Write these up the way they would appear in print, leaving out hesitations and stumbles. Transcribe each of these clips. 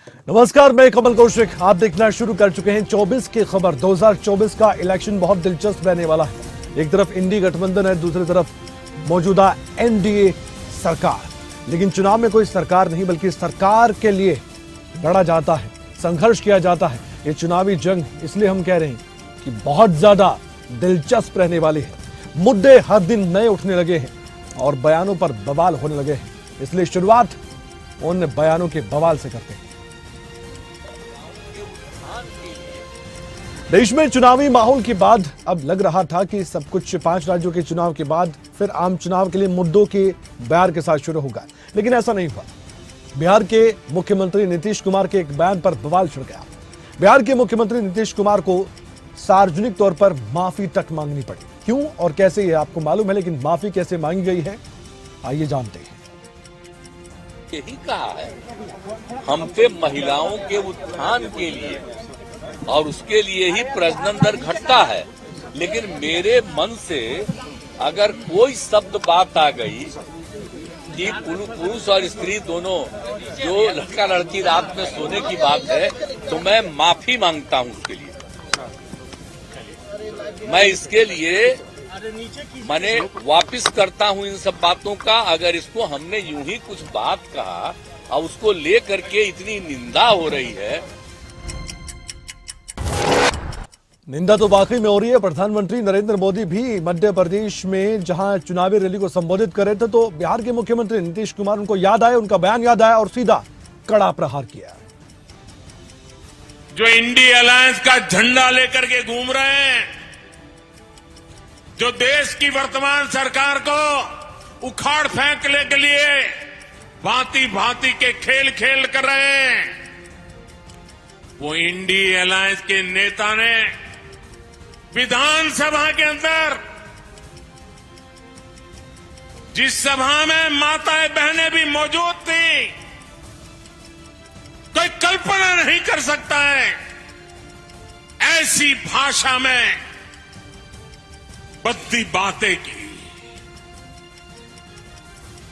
नमस्कार, मैं कमल कौशिक। आप देखना शुरू कर चुके हैं 24 की खबर। 2024 का इलेक्शन बहुत दिलचस्प रहने वाला है। एक तरफ इंडी गठबंधन है, दूसरी तरफ मौजूदा एनडीए सरकार। लेकिन चुनाव में कोई सरकार नहीं, बल्कि सरकार के लिए लड़ा जाता है, संघर्ष किया जाता है। ये चुनावी जंग इसलिए हम कह रहे हैं कि बहुत ज्यादा दिलचस्प रहने वाली है। मुद्दे हर दिन नए उठने लगे हैं और बयानों पर बवाल होने लगे हैं। इसलिए शुरुआत उन बयानों के बवाल से करते हैं। देश में चुनावी माहौल के बाद अब लग रहा था कि सब कुछ 5 राज्यों के चुनाव के बाद फिर आम चुनाव के लिए मुद्दों के बयान के साथ शुरू होगा, लेकिन ऐसा नहीं हुआ। बिहार के मुख्यमंत्री नीतीश कुमार के एक बयान पर बवाल छिड़ गया। बिहार के मुख्यमंत्री नीतीश कुमार को सार्वजनिक तौर पर माफी तक मांगनी पड़ी। क्यों और कैसे, ये आपको मालूम है, लेकिन माफी कैसे मांगी गई है, आइए जानते हैं। यही कहा है, हम पे महिलाओं के उत्थान के लिए और उसके लिए ही प्रजनन दर घटता है। लेकिन मेरे मन से अगर कोई शब्द बात आ गई कि पुरुष और स्त्री दोनों, जो लड़का लड़की रात में सोने की बात है, तो मैं माफी मांगता हूं उसके लिए। मैं इसके लिए मैंने वापिस करता हूं इन सब बातों का। अगर इसको हमने यूं ही कुछ बात कहा और उसको लेकर के इतनी निंदा हो रही है। निंदा तो वाकई में हो रही है। प्रधानमंत्री नरेंद्र मोदी भी मध्य प्रदेश में जहां चुनावी रैली को संबोधित कर रहे थे, तो बिहार के मुख्यमंत्री नीतीश कुमार, उनको याद आया, उनका बयान याद आया और सीधा कड़ा प्रहार किया। जो इंडी अलायंस का झंडा लेकर के घूम रहे हैं, जो देश की वर्तमान सरकार को उखाड़ फेंकने के लिए भांति भांति के खेल खेल कर रहे हैं, वो इंडी अलायंस के नेता ने विधानसभा के अंदर, जिस सभा में माताएं बहनें भी मौजूद थी, कोई कल्पना नहीं कर सकता है ऐसी भाषा में बद्दी बातें की।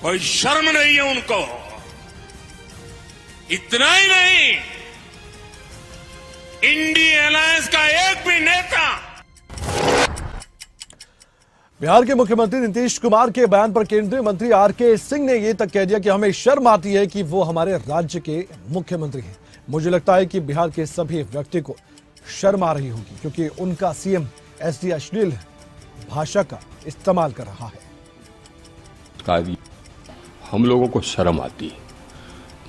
कोई शर्म नहीं है उनको। इतना ही नहीं, इंडी अलायंस का एक भी नेता। बिहार के मुख्यमंत्री नीतीश कुमार के बयान पर केंद्रीय मंत्री आरके सिंह ने यह तक कह दिया कि हमें शर्म आती है कि वो हमारे राज्य के मुख्यमंत्री हैं। मुझे लगता है कि बिहार के सभी व्यक्ति को शर्म आ रही होगी, क्योंकि उनका सीएम ऐसी अश्लील भाषा का इस्तेमाल कर रहा है। हम लोगों को शर्म आती है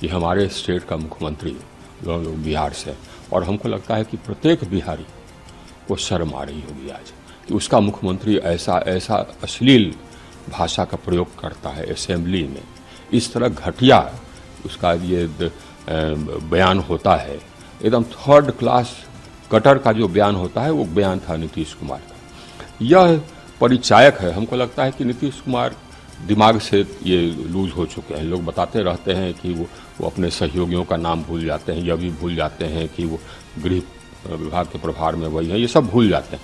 कि हमारे स्टेट का मुख्यमंत्री लोग बिहार से, और हमको लगता है कि प्रत्येक बिहारी को शर्म आ रही होगी आज कि उसका मुख्यमंत्री ऐसा अश्लील भाषा का प्रयोग करता है असेंबली में। इस तरह घटिया उसका ये बयान होता है, एकदम थर्ड क्लास कटर का जो बयान होता है, वो बयान था नीतीश कुमार का। यह परिचायक है। हमको लगता है कि नीतीश कुमार दिमाग से ये लूज हो चुके हैं। लोग बताते रहते हैं कि वो अपने सहयोगियों का नाम भूल जाते हैं, यह भी भूल जाते हैं कि वो गृह विभाग के प्रभार में वही है, ये सब भूल जाते हैं।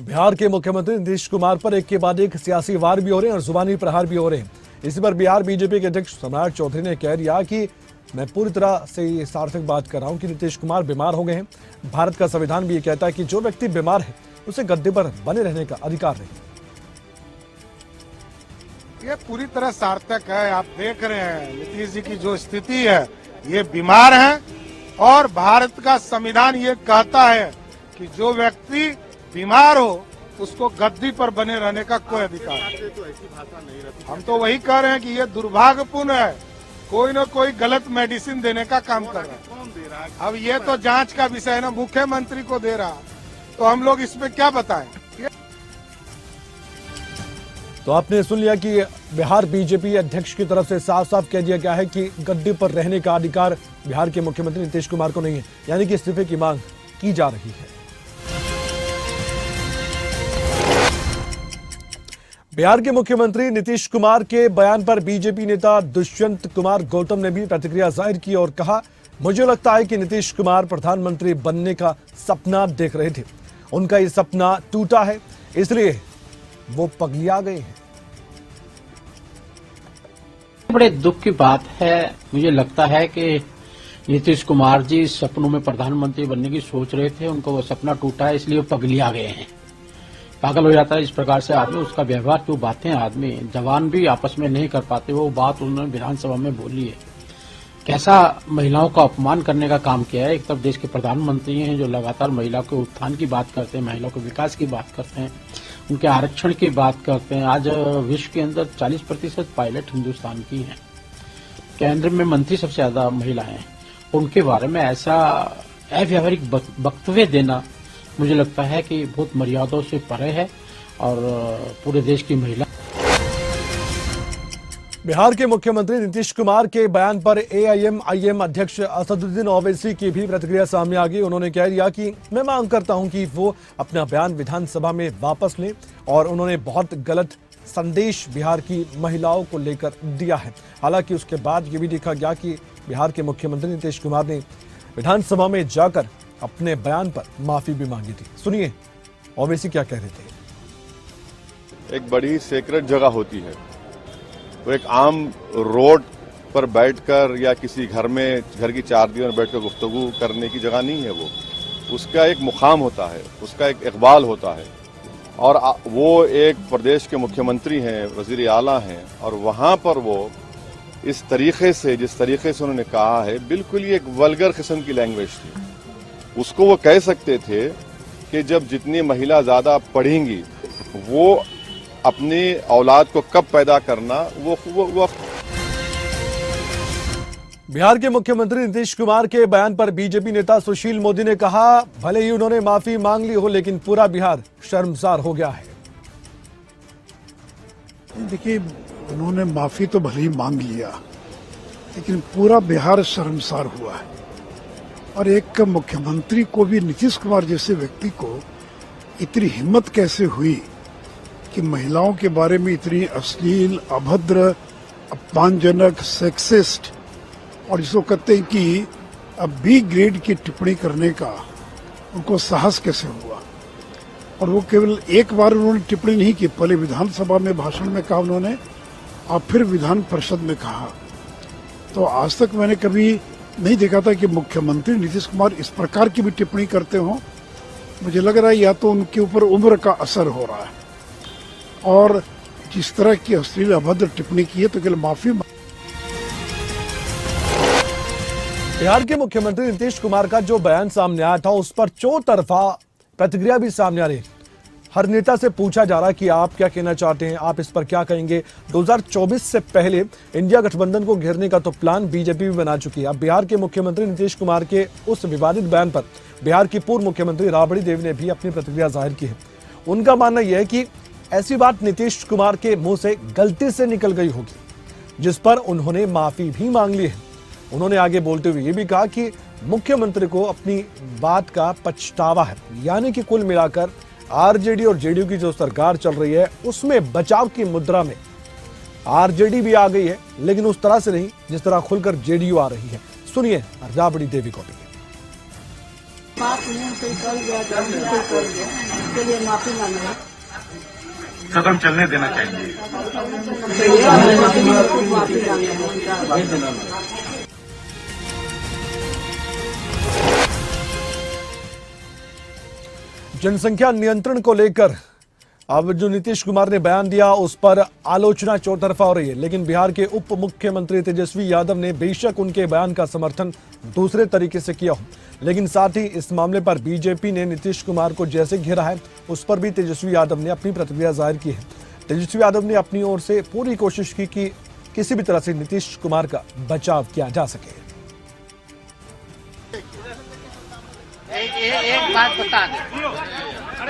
बिहार के मुख्यमंत्री नीतीश कुमार पर एक के बाद एक सियासी वार भी हो रहे हैं और जुबानी प्रहार भी हो रहे हैं। इसी पर बिहार बीजेपी के अध्यक्ष सम्राट चौधरी ने कह दिया कि मैं पूरी तरह से ये सार्थक बात कर रहा हूं कि नीतीश कुमार बीमार हो गए हैं। भारत का संविधान भी ये कहता है कि जो व्यक्ति बीमार है उसे गद्दे पर बने रहने का अधिकार नहीं। ये पूरी तरह सार्थक है। आप देख रहे हैं नीतीश जी की जो स्थिति है, ये बीमार है और भारत का संविधान ये कहता है कि जो व्यक्ति बीमार हो उसको गद्दी पर बने रहने का कोई अधिकार नहीं। हम तो वही कह रहे हैं कि ये दुर्भाग्यपूर्ण है, कोई न कोई गलत मेडिसिन देने का काम कर रहा है। अब ये तो जांच का विषय है ना, मुख्यमंत्री को दे रहा, तो हम लोग इसमें क्या बताएं। तो आपने सुन लिया कि बिहार बीजेपी अध्यक्ष की तरफ से साफ साफ कह दिया गया है कि गद्दी पर रहने का अधिकार बिहार के मुख्यमंत्री नीतीश कुमार को नहीं है, यानी कि इस्तीफे की मांग की जा रही है। बिहार के मुख्यमंत्री नीतीश कुमार के बयान पर बीजेपी नेता दुष्यंत कुमार गौतम ने भी प्रतिक्रिया जाहिर की और कहा, मुझे लगता है कि नीतीश कुमार प्रधानमंत्री बनने का सपना देख रहे थे। उनका ये सपना टूटा है, इसलिए वो पगलिया गए हैं। बड़े दुख की बात है। मुझे लगता है कि नीतीश कुमार जी सपनों में प्रधानमंत्री बनने की सोच रहे थे, उनको वो सपना टूटा है, इसलिए वो पगलिया गए हैं। पागल हो जाता है इस प्रकार से आदमी, उसका व्यवहार, जो बातें आदमी जवान भी आपस में नहीं कर पाते, वो बात उन्होंने विधानसभा में बोली है। कैसा महिलाओं का अपमान करने का काम किया है। एक तरफ देश के प्रधानमंत्री हैं जो लगातार महिलाओं के उत्थान की बात करते हैं, महिलाओं के विकास की बात करते हैं, उनके आरक्षण की बात करते हैं। आज विश्व के अंदर 40% पायलट हिंदुस्तान की हैं। केंद्र में मंत्री सबसे ज्यादा महिलाएं हैं। उनके बारे में ऐसा अव्यावहारिक वक्तव्य देना मुझे लगता है कि बहुत मर्यादाओं से परे है और पूरे देश की महिला। बिहार के मुख्यमंत्री नीतीश कुमार के बयान पर एआईएमआईएम अध्यक्ष असदुद्दीन ओवैसी की भी प्रतिक्रिया सामने आ गई। उन्होंने कह दिया कि मैं मांग करता हूं कि वो अपना बयान विधानसभा में वापस लें और उन्होंने बहुत गलत संदेश बिहार की महिलाओं को लेकर दिया है। हालांकि उसके बाद ये भी देखा गया कि बिहार के मुख्यमंत्री नीतीश कुमार ने विधानसभा में जाकर अपने बयान पर माफी भी मांगी थी। सुनिए ओवैसी क्या कह रहे थे। एक बड़ी सेक्रेट जगह होती है, वो एक आम रोड पर बैठकर या किसी घर में, घर की चार दीवार में बैठकर गुफ्तगू करने की जगह नहीं है। वो उसका एक मुकाम होता है, उसका एक इकबाल होता है। और वो एक प्रदेश के मुख्यमंत्री हैं, वजीर आला हैं, और वहां पर वो इस तरीके से, जिस तरीके से उन्होंने कहा है, बिल्कुल ही एक वल्गर किस्म की लैंग्वेज थी। उसको वो कह सकते थे कि जब जितनी महिला ज्यादा पढ़ेंगी, वो अपनी औलाद को कब पैदा करना वो बिहार के मुख्यमंत्री नीतीश कुमार के बयान पर बीजेपी नेता सुशील मोदी ने कहा, भले ही उन्होंने माफी मांग ली हो, लेकिन पूरा बिहार शर्मसार हो गया है। देखिए, उन्होंने माफी तो भले ही मांग लिया, लेकिन पूरा बिहार शर्मसार हुआ है। और एक मुख्यमंत्री को भी, नीतीश कुमार जैसे व्यक्ति को इतनी हिम्मत कैसे हुई कि महिलाओं के बारे में इतनी अश्लील, अभद्र, अपमानजनक, सेक्सिस्ट और जिसको कहते हैं कि बी ग्रेड की टिप्पणी करने का उनको साहस कैसे हुआ। और वो केवल एक बार उन्होंने टिप्पणी नहीं की, पहले विधानसभा में भाषण में कहा उन्होंने और फिर विधान परिषद में कहा। तो आज तक मैंने कभी नहीं देखा था कि मुख्यमंत्री नीतीश कुमार इस प्रकार की भी टिप्पणी करते हों। मुझे लग रहा है या तो उनके ऊपर उम्र का असर हो रहा है, और जिस तरह की अश्लील अभद्र टिप्पणी की है तो केवल माफी। बिहार के मुख्यमंत्री नीतीश कुमार का जो बयान सामने आया था, उस पर चौतरफा प्रतिक्रिया भी सामने आ रही। हर नेता से पूछा जा रहा है कि आप क्या कहना चाहते हैं, आप इस पर क्या कहेंगे। 2024 से पहले इंडिया गठबंधन को घेरने का तो प्लान बीजेपी भी बना चुकी है। अब बिहार के मुख्यमंत्री नीतीश कुमार के उस विवादित बयान पर बिहार की पूर्व मुख्यमंत्री राबड़ी देवी ने भी अपनी प्रतिक्रिया जाहिर की है। उनका मानना यह है कि ऐसी बात नीतीश कुमार के मुंह से गलती से निकल गई होगी, जिस पर उन्होंने माफी भी मांग ली है। उन्होंने आगे बोलते हुए ये भी कहा कि मुख्यमंत्री को अपनी बात का पछतावा है, यानी कि कुल मिलाकर आरजेडी और जेडीयू की जो सरकार चल रही है, उसमें बचाव की मुद्रा में आरजेडी भी आ गई है, लेकिन उस तरह से नहीं जिस तरह खुलकर जेडीयू आ रही है। सुनिए राबड़ी देवी को भी। कदम चलने देना चाहिए। जनसंख्या नियंत्रण को लेकर अब जो नीतीश कुमार ने बयान दिया, उस पर आलोचना चौतरफा हो रही है। लेकिन बिहार के उप मुख्यमंत्री तेजस्वी यादव ने बेशक उनके बयान का समर्थन दूसरे तरीके से किया हो, लेकिन साथ ही इस मामले पर बीजेपी ने नीतीश कुमार को जैसे घेरा है, उस पर भी तेजस्वी यादव ने अपनी प्रतिक्रिया जाहिर की है। तेजस्वी यादव ने अपनी ओर से पूरी कोशिश की कि किसी भी तरह से नीतीश कुमार का बचाव किया जा सके।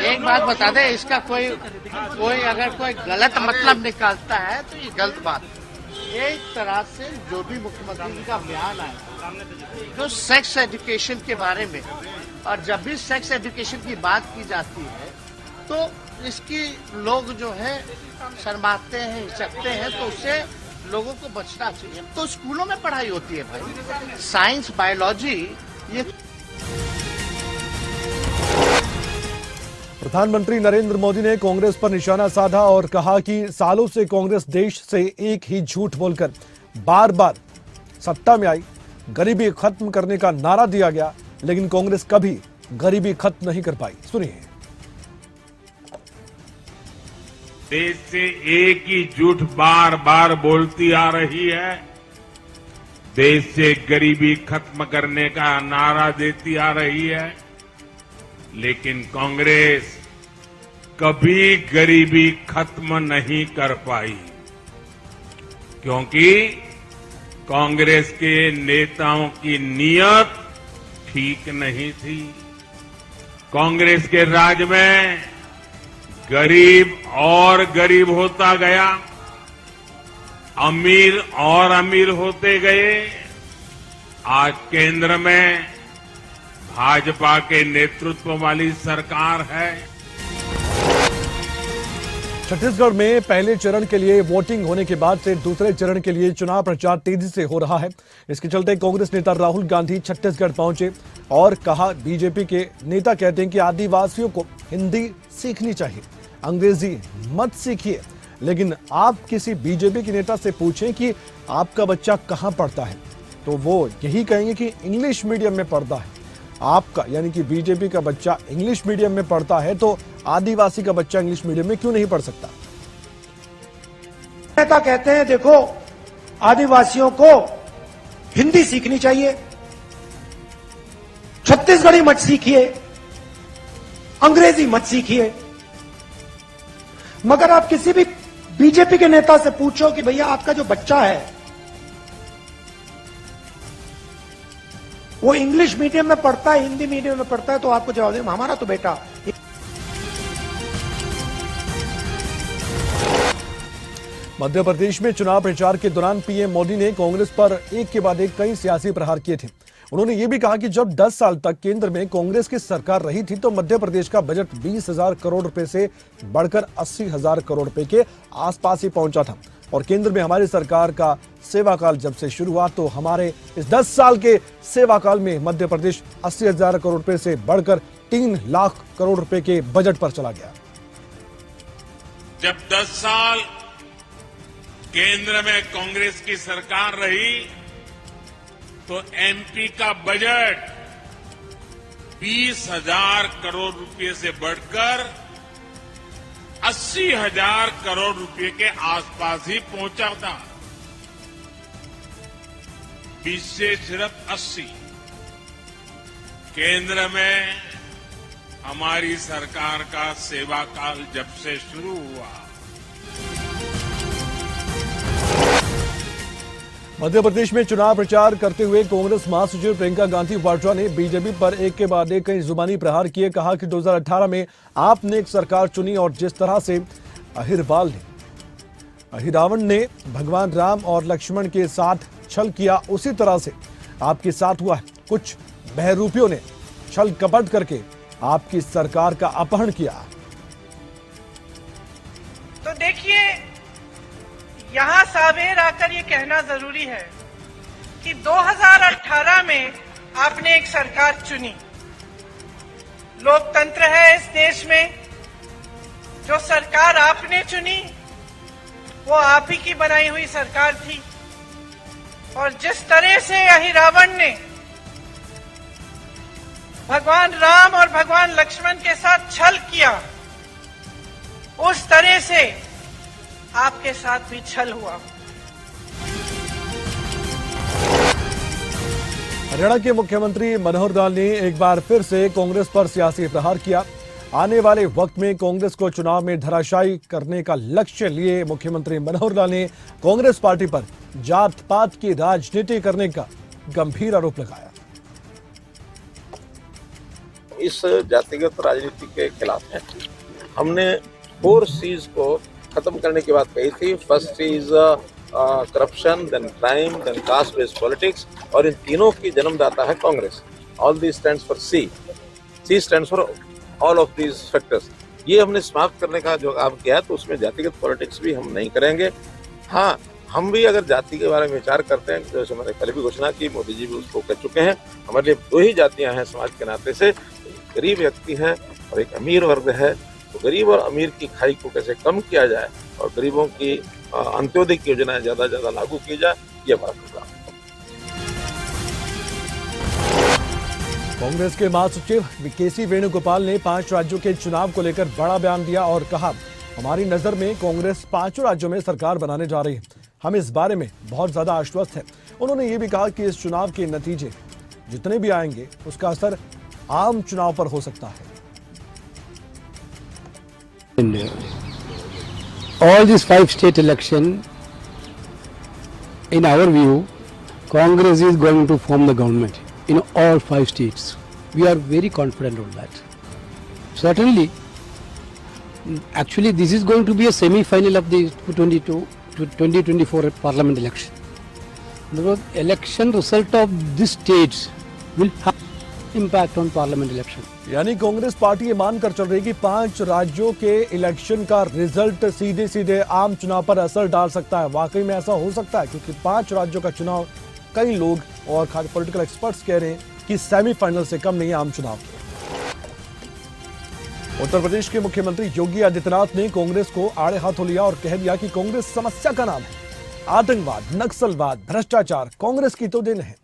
एक बात बता दे, इसका कोई अगर कोई गलत मतलब निकालता है तो ये गलत बात है। एक तरह से जो भी मुख्यमंत्री जी का बयान आया जो सेक्स एजुकेशन के बारे में, और जब भी सेक्स एजुकेशन की बात की जाती है तो इसकी लोग जो है शर्माते हैं, हिचकते हैं, तो उससे लोगों को बचना चाहिए। तो स्कूलों में पढ़ाई होती है भाई, साइंस, बायोलॉजी। ये प्रधानमंत्री नरेंद्र मोदी ने कांग्रेस पर निशाना साधा और कहा कि सालों से कांग्रेस देश से एक ही झूठ बोलकर बार बार सत्ता में आई, गरीबी खत्म करने का नारा दिया गया, लेकिन कांग्रेस कभी गरीबी खत्म नहीं कर पाई। सुनिए। देश से एक ही झूठ बार बार बोलती आ रही है, देश से गरीबी खत्म करने का नारा देती आ रही है, लेकिन कांग्रेस कभी गरीबी खत्म नहीं कर पाई, क्योंकि कांग्रेस के नेताओं की नीयत ठीक नहीं थी। कांग्रेस के राज में गरीब और गरीब होता गया, अमीर और अमीर होते गए। आज केंद्र में भाजपा के नेतृत्व वाली सरकार है। छत्तीसगढ़ में पहले चरण के लिए वोटिंग होने के बाद से दूसरे चरण के लिए चुनाव प्रचार तेजी से हो रहा है। इसके चलते कांग्रेस नेता राहुल गांधी छत्तीसगढ़ पहुंचे और कहा, बीजेपी के नेता कहते हैं कि आदिवासियों को हिंदी सीखनी चाहिए, अंग्रेजी मत सीखिए। लेकिन आप किसी बीजेपी के नेता से पूछें कि आपका बच्चा कहां पढ़ता है, तो वो यही कहेंगे कि इंग्लिश मीडियम में पढ़ता है। आपका यानी कि बीजेपी का बच्चा इंग्लिश मीडियम में पढ़ता है तो आदिवासी का बच्चा इंग्लिश मीडियम में क्यों नहीं पढ़ सकता? नेता कहते हैं देखो आदिवासियों को हिंदी सीखनी चाहिए, छत्तीसगढ़ी मत सीखिए, अंग्रेजी मत सीखिए। मगर आप किसी भी बीजेपी के नेता से पूछो कि भैया आपका जो बच्चा है वो इंग्लिश मीडियम में पढ़ता है, हिंदी मीडियम में पढ़ता है, तो आपको जवाब दें हमारा तो बेटा। मध्य प्रदेश में चुनाव प्रचार के दौरान पीएम मोदी ने कांग्रेस पर एक के बाद एक कई सियासी प्रहार किए थे। उन्होंने ये भी कहा कि जब 10 साल तक केंद्र में कांग्रेस की सरकार रही थी तो मध्य प्रदेश का बजट 20,000 करोड़ रुपए से बढ़कर 80,000 करोड़ रुपए के आसपास ही पहुंचा था। और केंद्र में हमारी सरकार का सेवा काल जब से शुरू हुआ तो हमारे इस 10 साल के सेवा काल में मध्य प्रदेश 80,000 करोड़ रुपए से बढ़कर 3 लाख करोड़ रुपए के बजट पर चला गया। जब 10 साल केंद्र में कांग्रेस की सरकार रही तो एमपी का बजट 20,000 करोड़ रुपए से बढ़कर 80,000 करोड़ रुपए के आसपास ही पहुंचा था। 20 से सिर्फ 80। केंद्र में हमारी सरकार का सेवा काल जब से शुरू हुआ, मध्य प्रदेश में चुनाव प्रचार करते हुए कांग्रेस महासचिव प्रियंका गांधी वाड्रा ने बीजेपी पर एक के बाद एक कई जुबानी प्रहार किए। कहा कि 2018 में आपने एक सरकार चुनी और जिस तरह से अहिरावण ने भगवान राम और लक्ष्मण के साथ छल किया उसी तरह से आपके साथ हुआ है। कुछ बहरूपियों ने छल कपट करके आपकी सरकार का अपहरण किया। तो देखिए, यहाँ सावेर आकर ये कहना जरूरी है कि 2018 में आपने एक सरकार चुनी। लोकतंत्र है इस देश में, जो सरकार आपने चुनी वो आप ही की बनाई हुई सरकार थी। और जिस तरह से अहिरावण ने भगवान राम और भगवान लक्ष्मण के साथ छल किया, उस तरह से आपके साथ भी छल हुआ। हरियाणा के मुख्यमंत्री मनोहर लाल ने एक बार फिर से कांग्रेस पर सियासी प्रहार किया। आने वाले वक्त में कांग्रेस को चुनाव में धराशायी करने का लक्ष्य लिए मुख्यमंत्री मनोहर लाल ने कांग्रेस पार्टी पर जात पात की राजनीति करने का गंभीर आरोप लगाया। इस जातिगत राजनीति के खिलाफ है। हमने 4 C's को खत्म करने की बात कही थी। First is corruption, then crime, then caste based politics, और इन तीनों की जन्मदाता है Congress. All this stands for C. C stands for all of these factors. ये हमने समाप्त करने का जो काम किया है तो उसमें जातिगत पॉलिटिक्स भी हम नहीं करेंगे। हाँ, हम भी अगर जाति के बारे में विचार करते हैं, जैसे मैंने पहले भी घोषणा की, मोदी जी भी उसको कह चुके हैं, हमारे लिए 2 ही जातियां हैं समाज के नाते से, गरीब व्यक्ति है और एक अमीर वर्ग है। तो गरीब और अमीर की खाई को कैसे कम किया जाए और गरीबों की अंत्योदय की योजनाएं ज्यादा से ज्यादा लागू की जाए, ये हमारा प्रोग्राम है। कांग्रेस के महासचिव केसी वेणुगोपाल ने 5 राज्यों के चुनाव को लेकर बड़ा बयान दिया और कहा, हमारी नजर में कांग्रेस 5 राज्यों में सरकार बनाने जा रही है। हम इस बारे में बहुत ज्यादा आश्वस्त हैं। उन्होंने ये भी कहा कि इस चुनाव के नतीजे जितने भी आएंगे उसका असर आम चुनाव पर हो सकता है। All these 5 state election, in our view, Congress is going to form the government in all 5 states. We are very confident on that. Certainly, actually this is going to be a semi-final of the 2024 parliament election. The election result of these states will have impact on parliament election. यानी Congress party ये मानकर चल रही है कि 5 राज्यों के election का रिजल्ट सीधे सीधे आम चुनाव पर असर डाल सकता है। वाकई में ऐसा हो सकता है, क्योंकि 5 राज्यों का चुनाव कई लोग और खास पॉलिटिकल एक्सपर्ट्स कह रहे हैं कि सेमीफाइनल से कम नहीं है आम चुनाव। उत्तर प्रदेश के मुख्यमंत्री योगी आदित्यनाथ ने कांग्रेस को आड़े हाथों लिया और कह दिया कि कांग्रेस समस्या का नाम है। आतंकवाद, नक्सलवाद, भ्रष्टाचार कांग्रेस की तो देन है।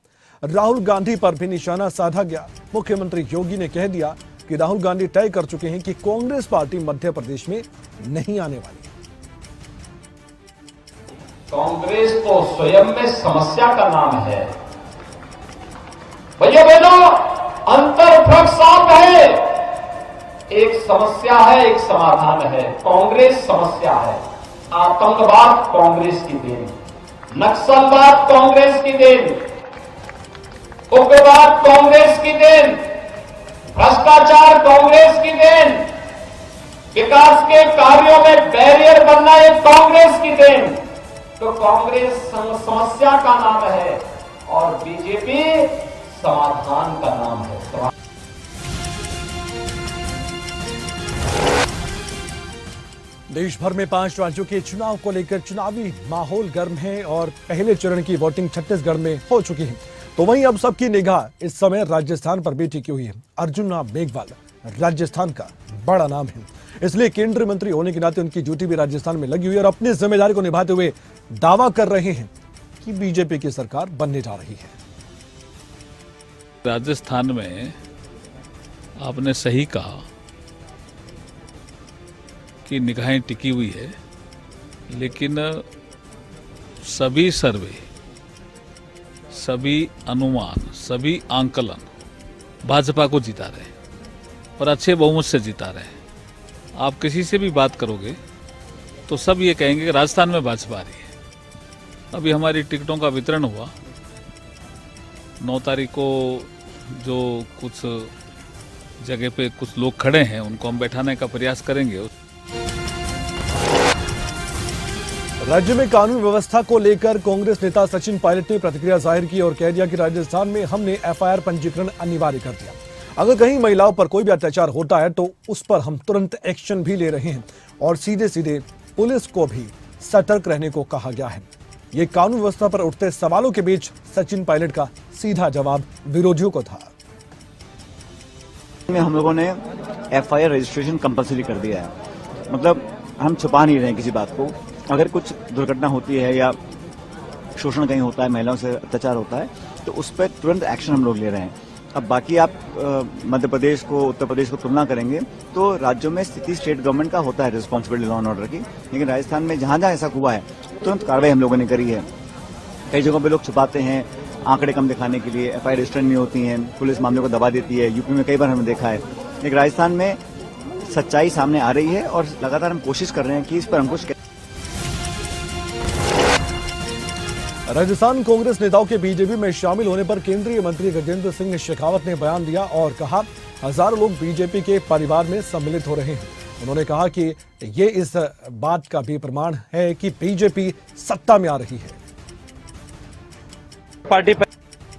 राहुल गांधी पर भी निशाना साधा गया। मुख्यमंत्री योगी ने कह दिया कि राहुल गांधी तय कर चुके हैं कि कांग्रेस पार्टी मध्य प्रदेश में नहीं आने वाली। कांग्रेस तो स्वयं में समस्या का नाम है। भैया बहनों, अंतर फर्क साफ है। एक समस्या है, एक समाधान है। कांग्रेस समस्या है। आतंकवाद कांग्रेस की देन, नक्सलवाद कांग्रेस की देन, उग्रवाद कांग्रेस की देन, भ्रष्टाचार कांग्रेस की देन, विकास के कार्यों में बैरियर बनना ये कांग्रेस की देन। तो कांग्रेस समस्या का नाम है और बीजेपी समाधान का नाम है। देश भर में 5 राज्यों के चुनाव को लेकर चुनावी माहौल गर्म है और पहले चरण की वोटिंग छत्तीसगढ़ में हो चुकी है। तो वहीं अब सबकी निगाह इस समय राजस्थान पर भी टिकी हुई है। अर्जुन राम मेघवाल राजस्थान का बड़ा नाम है, इसलिए केंद्रीय मंत्री होने के नाते उनकी ड्यूटी भी राजस्थान में लगी हुई है और अपनी जिम्मेदारी को निभाते हुए दावा कर रहे हैं कि बीजेपी की सरकार बनने जा रही है। राजस्थान में आपने सही कहा कि निगाहें टिकी हुई है, लेकिन सभी सर्वे, सभी अनुमान, सभी आंकलन भाजपा को जिता रहे हैं और अच्छे बहुमत से जिता रहे हैं। आप किसी से भी बात करोगे तो सब ये कहेंगे कि राजस्थान में भाजपा आ रही है। अभी हमारी टिकटों का वितरण हुआ, 9 तारीख को जो कुछ जगह पे कुछ लोग खड़े हैं उनको हम बैठाने का प्रयास करेंगे। राज्य में कानून व्यवस्था को लेकर कांग्रेस नेता सचिन पायलट ने प्रतिक्रिया जाहिर की और कह दिया कि राजस्थान में हमने एफआईआर पंजीकरण अनिवार्य कर दिया। अगर कहीं महिलाओं पर कोई भी अत्याचार होता है तो उस पर हम तुरंत एक्शन भी ले रहे हैं और सीधे सीधे पुलिस को भी सतर्क रहने को कहा गया है। ये कानून व्यवस्था पर उठते सवालों के बीच सचिन पायलट का सीधा जवाब विरोधियों को था। हम लोगों ने एफआईआर रजिस्ट्रेशन कंपलसरी कर दिया है, मतलब हम छुपा नहीं रहे हैं किसी बात को। अगर कुछ दुर्घटना होती है या शोषण कहीं होता है, महिलाओं से अत्याचार होता है, तो उस पर तुरंत एक्शन हम लोग ले रहे हैं। अब बाकी आप मध्य प्रदेश को उत्तर प्रदेश को तुलना करेंगे तो राज्यों में स्थिति स्टेट गवर्नमेंट का होता है रिस्पॉन्सिबिलिटी लॉ एंड ऑर्डर की, लेकिन राजस्थान में जहां जहां ऐसा हुआ है तुरंत कार्रवाई हम लोगों ने करी है। कई जगहों पे लोग छुपाते हैं आंकड़े कम दिखाने के लिए, एफआईआर रजिस्टर नहीं होती हैं, पुलिस मामलों को दबा देती है। यूपी में कई बार हमने देखा है, लेकिन राजस्थान में सच्चाई सामने आ रही है और लगातार हम कोशिश कर रहे हैं कि इस पर अंकुश। राजस्थान कांग्रेस नेताओं के बीजेपी में शामिल होने पर केंद्रीय मंत्री गजेंद्र सिंह शेखावत ने बयान दिया और कहा, हजारों लोग बीजेपी के परिवार में सम्मिलित हो रहे हैं। उन्होंने कहा कि ये इस बात का भी प्रमाण है कि बीजेपी सत्ता में आ रही है। पार्टी पर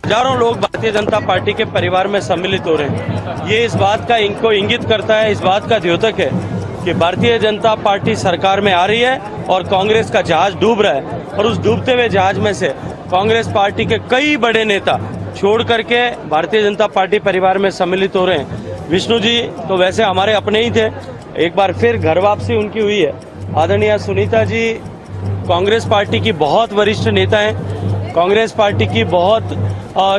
हजारों लोग भारतीय जनता पार्टी के परिवार में सम्मिलित हो रहे हैं। ये इस बात का इनको इंगित करता है, इस बात का द्योतक है कि भारतीय जनता पार्टी सरकार में आ रही है और कांग्रेस का जहाज डूब रहा है और उस डूबते हुए जहाज में से कांग्रेस पार्टी के कई बड़े नेता छोड़ करके भारतीय जनता पार्टी परिवार में सम्मिलित हो रहे हैं। विष्णु जी तो वैसे हमारे अपने ही थे, एक बार फिर घर वापसी उनकी हुई है। आदरणीय सुनीता जी कांग्रेस पार्टी की बहुत वरिष्ठ नेता हैं, कांग्रेस पार्टी की बहुत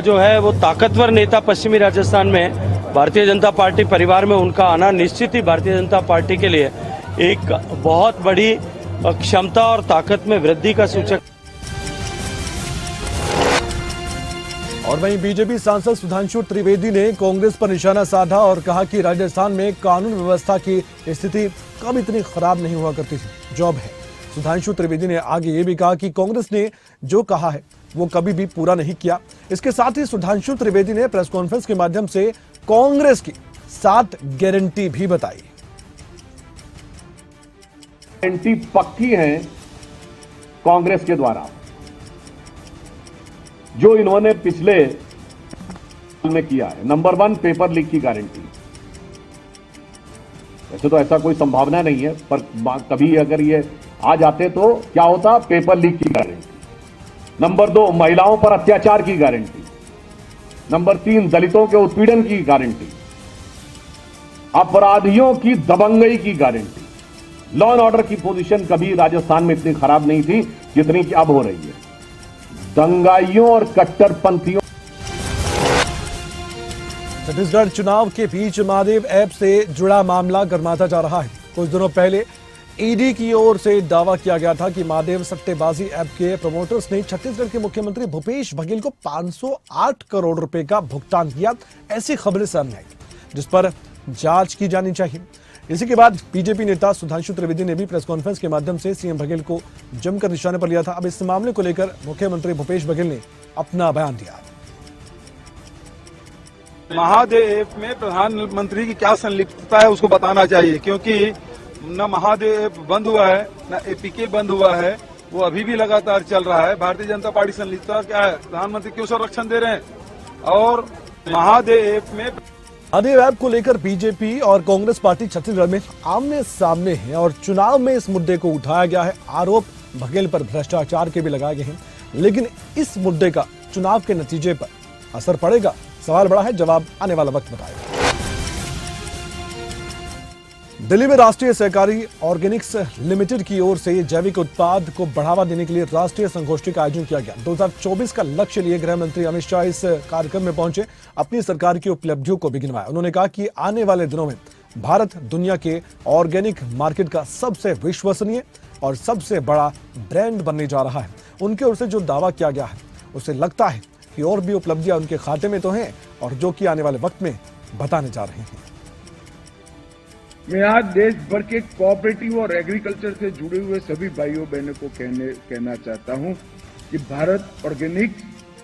जो है वो ताकतवर नेता पश्चिमी राजस्थान में है। भारतीय जनता पार्टी परिवार में उनका आना निश्चित ही भारतीय जनता पार्टी के लिए एक बहुत बड़ी क्षमता और ताकत में वृद्धि का सूचक। और वहीं बीजेपी सांसद सुधांशु त्रिवेदी ने कांग्रेस पर निशाना साधा और कहा कि राजस्थान में कानून व्यवस्था की स्थिति कब इतनी खराब नहीं हुआ करती थी जो अब है। सुधांशु त्रिवेदी ने आगे ये भी कहा कि कांग्रेस ने जो कहा है वो कभी भी पूरा नहीं किया। इसके साथ ही सुधांशु त्रिवेदी ने प्रेस कॉन्फ्रेंस के माध्यम से कांग्रेस की 7 गारंटी भी बताई। गारंटी पक्की है कांग्रेस के द्वारा, जो इन्होंने पिछले साल में किया है। नंबर 1, पेपर लीक की गारंटी। वैसे तो ऐसा कोई संभावना नहीं है, पर कभी अगर ये आ जाते तो क्या होता, पेपर लीक की गारंटी। नंबर 2, महिलाओं पर अत्याचार की गारंटी। नंबर 3, दलितों के उत्पीड़न की गारंटी। अपराधियों की दबंगई की गारंटी। लॉ एंड ऑर्डर की पोजीशन कभी राजस्थान में इतनी खराब नहीं थी जितनी कि अब हो रही है। दंगाइयों और कट्टरपंथियों। छत्तीसगढ़ चुनाव के बीच महादेव ऐप से जुड़ा मामला गर्माता जा रहा है। कुछ दिनों पहले ईडी की ओर से दावा किया गया था कि महादेव सट्टेबाजी ऐप के प्रमोटर्स ने छत्तीसगढ़ के मुख्यमंत्री भूपेश बघेल को 508 करोड़ रुपए का भुगतान किया। ऐसी खबरें सामने आई जिस पर जांच की जानी चाहिए। इसी के बाद बीजेपी नेता सुधांशु त्रिवेदी ने भी प्रेस कॉन्फ्रेंस के माध्यम से सीएम बघेल को जमकर निशाने पर लिया था। अब इस मामले को लेकर मुख्यमंत्री भूपेश बघेल ने अपना बयान दिया। महादेव ऐप में प्रधानमंत्री की क्या संलिप्तता है उसको बताना चाहिए, क्योंकि न महादेव ऐप बंद हुआ है न एपीके बंद हुआ है, वो अभी भी लगातार चल रहा है। भारतीय जनता पार्टी संलिप्तता क्या है, प्रधानमंत्री क्यों संरक्षण दे रहे हैं? और महादेव ऐप में महादेव ऐप को लेकर बीजेपी और कांग्रेस पार्टी छत्तीसगढ़ में आमने सामने है और चुनाव में इस मुद्दे को उठाया गया है। आरोप बघेल पर भ्रष्टाचार के भी लगाए गए हैं, लेकिन इस मुद्दे का चुनाव के नतीजे पर असर पड़ेगा, सवाल बड़ा है। जवाब आने वाला वक्त बताएगा। दिल्ली में राष्ट्रीय सहकारी ऑर्गेनिक्स लिमिटेड की ओर से जैविक उत्पाद को बढ़ावा देने के लिए राष्ट्रीय संगोष्ठी का आयोजन किया गया। 2024 का लक्ष्य लिए गृह मंत्री अमित शाह इस कार्यक्रम में पहुंचे, अपनी सरकार की उपलब्धियों को भी गिनवाया। उन्होंने कहा कि आने वाले दिनों में भारत दुनिया के ऑर्गेनिक मार्केट का सबसे विश्वसनीय और सबसे बड़ा ब्रांड बनने जा रहा है। उनकी ओर से जो दावा किया गया है उससे लगता है कि और भी उपलब्धियां उनके खाते में तो हैं और जो कि आने वाले वक्त में बताने जा रहे हैं। मैं आज देश भर के कोऑपरेटिव और एग्रीकल्चर से जुड़े हुए सभी भाइयों बहनों को कहना चाहता हूं कि भारत ऑर्गेनिक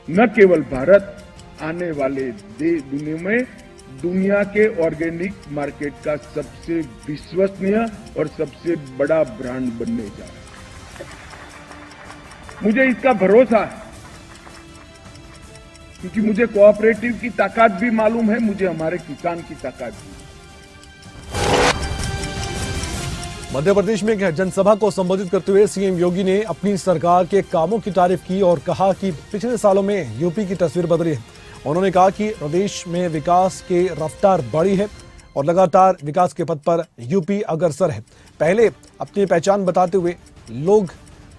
न केवल भारत आने वाले दुनिया में दुनिया के ऑर्गेनिक मार्केट का सबसे विश्वसनीय और सबसे बड़ा ब्रांड बनने जा रहा है। मुझे इसका भरोसा है क्योंकि मुझे कोऑपरेटिव की ताकत भी मालूम है, मुझे हमारे किसान की ताकत भी। मध्य प्रदेश में एक जनसभा को संबोधित करते हुए सीएम योगी ने अपनी सरकार के कामों की तारीफ की और कहा कि पिछले सालों में यूपी की तस्वीर बदली है। उन्होंने कहा कि प्रदेश में विकास की रफ्तार बढ़ी है और लगातार विकास के पथ पर यूपी अग्रसर है। पहले अपनी पहचान बताते हुए लोग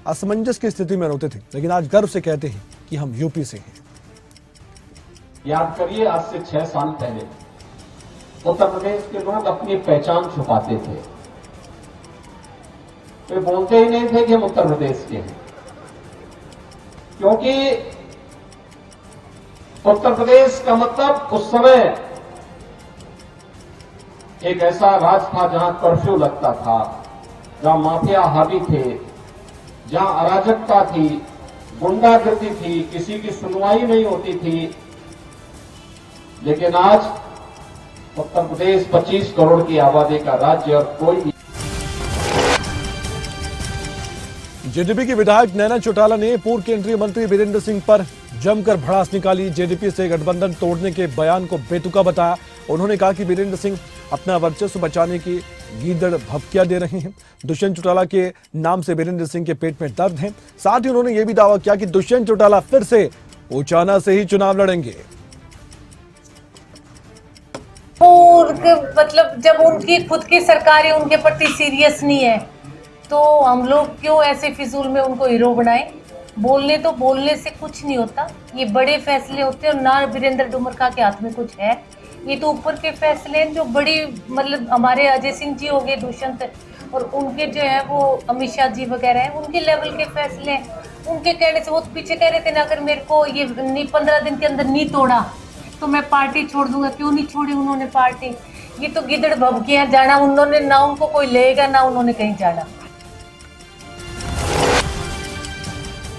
असमंजस की स्थिति में रहते थे, लेकिन आज गर्व से कहते हैं कि हम यूपी से हैं। याद करिए, आज से 6 साल पहले उत्तर प्रदेश के लोग अपनी पहचान छुपाते थे, वे बोलते ही नहीं थे कि हम उत्तर प्रदेश के हैं, क्योंकि उत्तर प्रदेश का मतलब उस समय एक ऐसा राज था जहां कर्फ्यू लगता था, जहां माफिया हावी थे, जहां अराजकता थी, गुंडागर्दी थी, किसी की सुनवाई नहीं होती थी। लेकिन आज उत्तर प्रदेश 25 करोड़ की आबादी का राज्य और कोई। जेडीपी के विधायक नैना चौटाला ने पूर्व केंद्रीय मंत्री वीरेंद्र सिंह पर जमकर भड़ास निकाली। जेडीपी से गठबंधन तोड़ने के बयान को बेतुका बताया। उन्होंने कहा कि वीरेंद्र सिंह अपना वर्चस्व बचाने की गीदड़ भभकिया दे रहे हैं। दुष्यंत चौटाला के नाम से वीरेंद्र सिंह के पेट में दर्द है। साथ ही उन्होंने यह भी दावा किया कि दुष्यंत चौटाला फिर से उचाना से ही चुनाव लड़ेंगे। मतलब जब उनकी खुद की सरकार ही उनके प्रति सीरियस नहीं है तो हम लोग क्यों ऐसे फिजूल में उनको हीरो बनाएं? बोलने से कुछ नहीं होता। ये बड़े फैसले होते हैं और ना वीरेंद्र डुमरका के हाथ में कुछ है। ये तो ऊपर के फैसले हैं जो बड़ी मतलब हमारे अजय सिंह जी हो गए, दुष्यंत, और उनके जो है वो अमित शाह जी वगैरह हैं, उनके लेवल के फैसले हैं। उनके कहने से वो पीछे कह रहे थे ना, अगर मेरे को ये 15 दिन के अंदर नहीं तोड़ा तो मैं पार्टी छोड़ दूंगा। क्यों नहीं छोड़ी उन्होंने पार्टी? ये तो गिदड़ भभकियां जाना उन्होंने, ना उनको कोई लेगा ना उन्होंने कहीं जाना।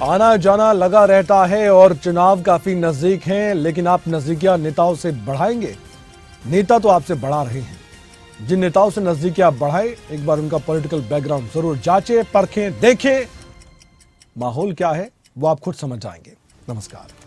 आना जाना लगा रहता है और चुनाव काफी नजदीक हैं, लेकिन आप नजदीकियां नेताओं से बढ़ाएंगे? नेता तो आपसे बढ़ा रहे हैं। जिन नेताओं से नजदीकियां बढ़ाए, एक बार उनका पॉलिटिकल बैकग्राउंड जरूर जांचें, परखें, देखें। माहौल क्या है वो आप खुद समझ जाएंगे। नमस्कार।